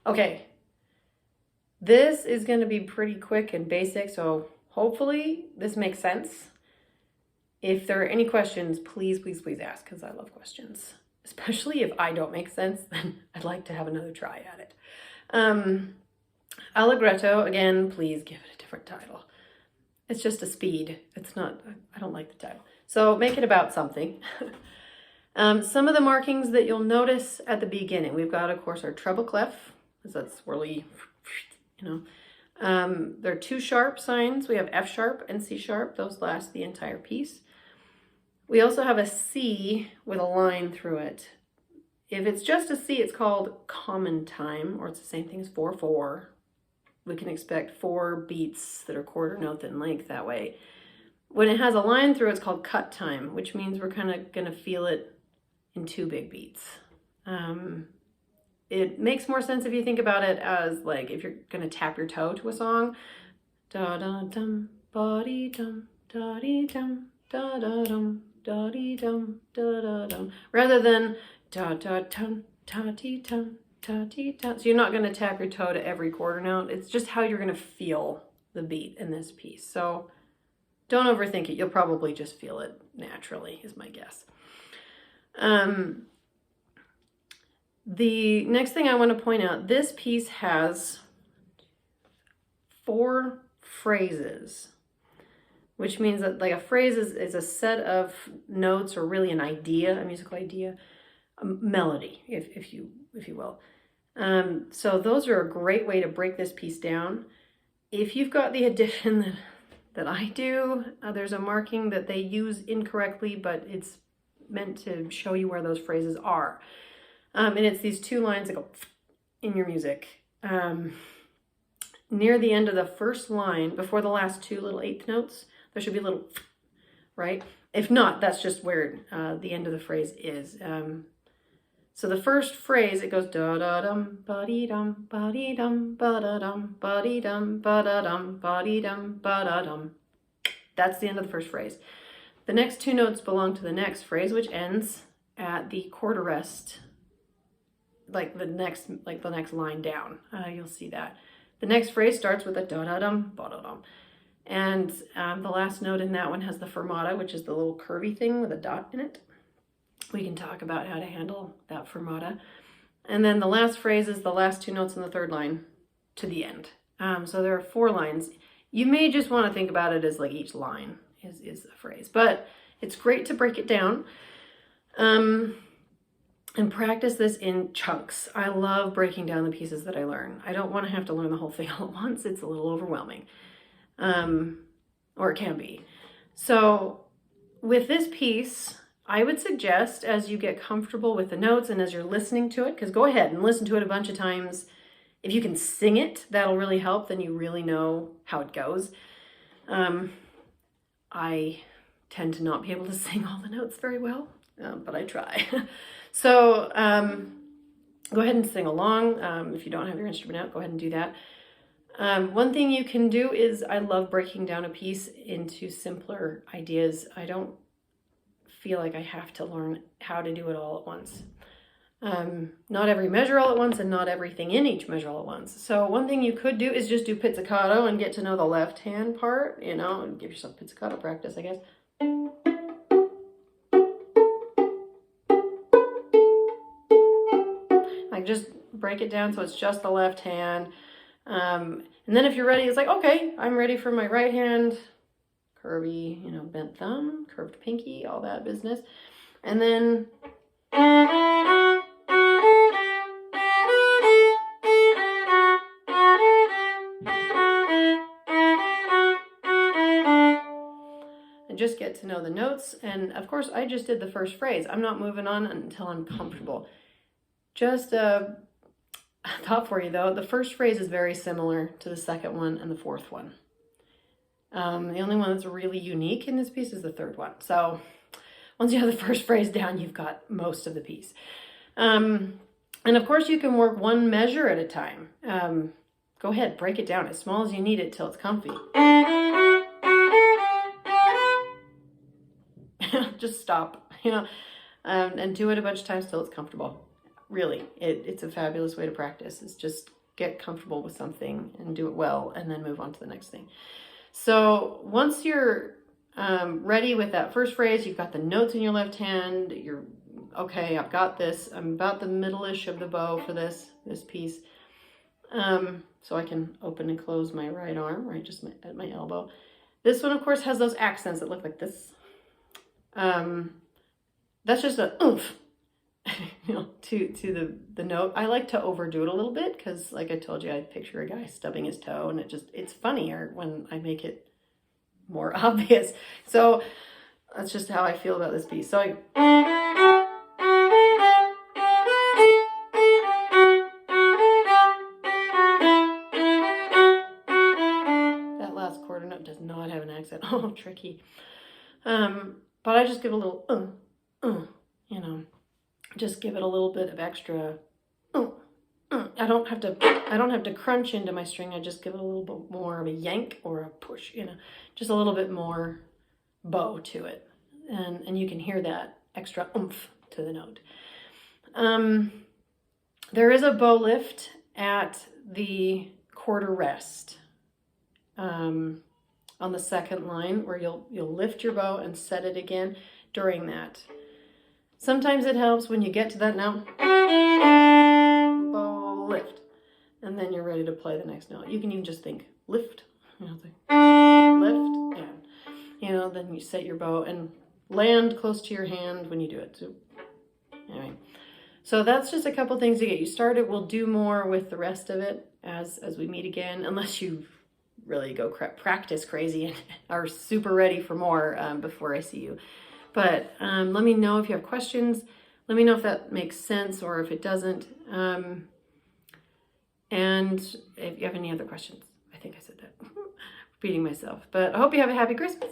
Okay, this is going to be pretty quick and basic, so hopefully this makes sense. If there are any questions, please, please, please ask, because I love questions. Especially if I don't make sense, then I'd like to have another try at it. Allegretto, again, please give it a different title. It's just a speed. It's not, I don't like the title. So make it about something. Some of the markings that you'll notice at the beginning, we've got, of course, our treble clef, because that's swirly, you know. There are two sharp signs. We have F sharp and C sharp. Those last the entire piece. We also have a C with a line through it. If it's just a C, it's called common time, or it's the same thing as 4/4. We can expect 4 beats that are quarter note in length that way. When it has a line through, it's called cut time, which means we're kind of going to feel it in 2 big beats. It makes more sense if you think about it as like if you're going to tap your toe to a song. Da da dum, ba dee dum, da dee dum, da da dum, da dee dum, da da dum, rather than da da dum, ta dee dum, ta dee dum. So you're not going to tap your toe to every quarter note. It's just how you're going to feel the beat in this piece. So don't overthink it. You'll probably just feel it naturally, is my guess. The next thing I want to point out, this piece has 4 phrases, which means that like a phrase is a set of notes, or really an idea, a musical idea, a melody, if you will. So those are a great way to break this piece down. If you've got the addition that I do, there's a marking that they use incorrectly, but it's meant to show you where those phrases are. And it's these 2 lines that go in your music. Near the end of the first line, before the last 2 little 8th notes, there should be a little, right? If not, that's just where the end of the phrase is. So the first phrase, it goes da da dum, ba dee dum, ba dee dum, ba da dum, ba dee dum, ba da dum, ba dee dum, ba da dum. That's the end of the first phrase. The next 2 notes belong to the next phrase, which ends at the quarter rest, like the next line down. You'll see that. The next phrase starts with a da da dum, ba da dum. And the last note in that one has the fermata, which is the little curvy thing with a dot in it. We can talk about how to handle that fermata. And then the last phrase is the last 2 notes in the 3rd line to the end. So there are 4 lines. You may just want to think about it as like each line is a phrase, but it's great to break it down and practice this in chunks. I love breaking down the pieces that I learn. I don't want to have to learn the whole thing all at once. It's a little overwhelming, or it can be. So with this piece, I would suggest, as you get comfortable with the notes and as you're listening to it, because go ahead and listen to it a bunch of times. If you can sing it, that'll really help. Then you really know how it goes. I tend to not be able to sing all the notes very well, but I try. So go ahead and sing along. If you don't have your instrument out, go ahead and do that. One thing you can do is, I love breaking down a piece into simpler ideas. I don't feel like I have to learn how to do it all at once. Not every measure all at once, and not everything in each measure all at once. So one thing you could do is just do pizzicato and get to know the left hand part, you know, and give yourself pizzicato practice, I guess. Like just break it down so it's just the left hand. And then if you're ready, it's like, okay, I'm ready for my right hand. Curvy, you know, bent thumb, curved pinky, all that business. And then just get to know the notes. And of course, I just did the first phrase. I'm not moving on until I'm comfortable. Just a thought for you though, the first phrase is very similar to the second one and the 4th one. The only one that's really unique in this piece is the 3rd one. So once you have the first phrase down, you've got most of the piece. And of course you can work 1 measure at a time. Go ahead, break it down as small as you need it till it's comfy. Just stop, you know, and do it a bunch of times till it's comfortable. really. It's a fabulous way to practice. It's just get comfortable with something and do it well, and then move on to the next thing. So once you're ready with that first phrase, you've got the notes in your left hand, you're, okay, I've got this. I'm about the middle-ish of the bow for this piece. So I can open and close my right arm, right, just at my elbow. This one, of course, has those accents that look like this. That's just a oomph, you know, to the note. I like to overdo it a little bit because, like I told you, I picture a guy stubbing his toe, and it's funnier when I make it more obvious. So that's just how I feel about this piece. So that last quarter note does not have an accent. Oh, tricky. But I just give a little, you know, just give it a little bit of extra. I don't have to crunch into my string. I just give it a little bit more of a yank or a push, you know, just a little bit more bow to it. And you can hear that extra oomph to the note. There is a bow lift at the quarter rest on the second line, where you'll lift your bow and set it again during that. Sometimes it helps when you get to that note, bow lift, and then you're ready to play the next note. You can even just think lift, you know, think lift, and you know, then you set your bow and land close to your hand when you do it. So anyway, so that's just a couple things to get you started. We'll do more with the rest of it as we meet again, unless you really go practice crazy and are super ready for more before I see you. But let me know if you have questions. Let me know if that makes sense or if it doesn't. And if you have any other questions. I think I said that. Repeating myself. But I hope you have a happy Christmas.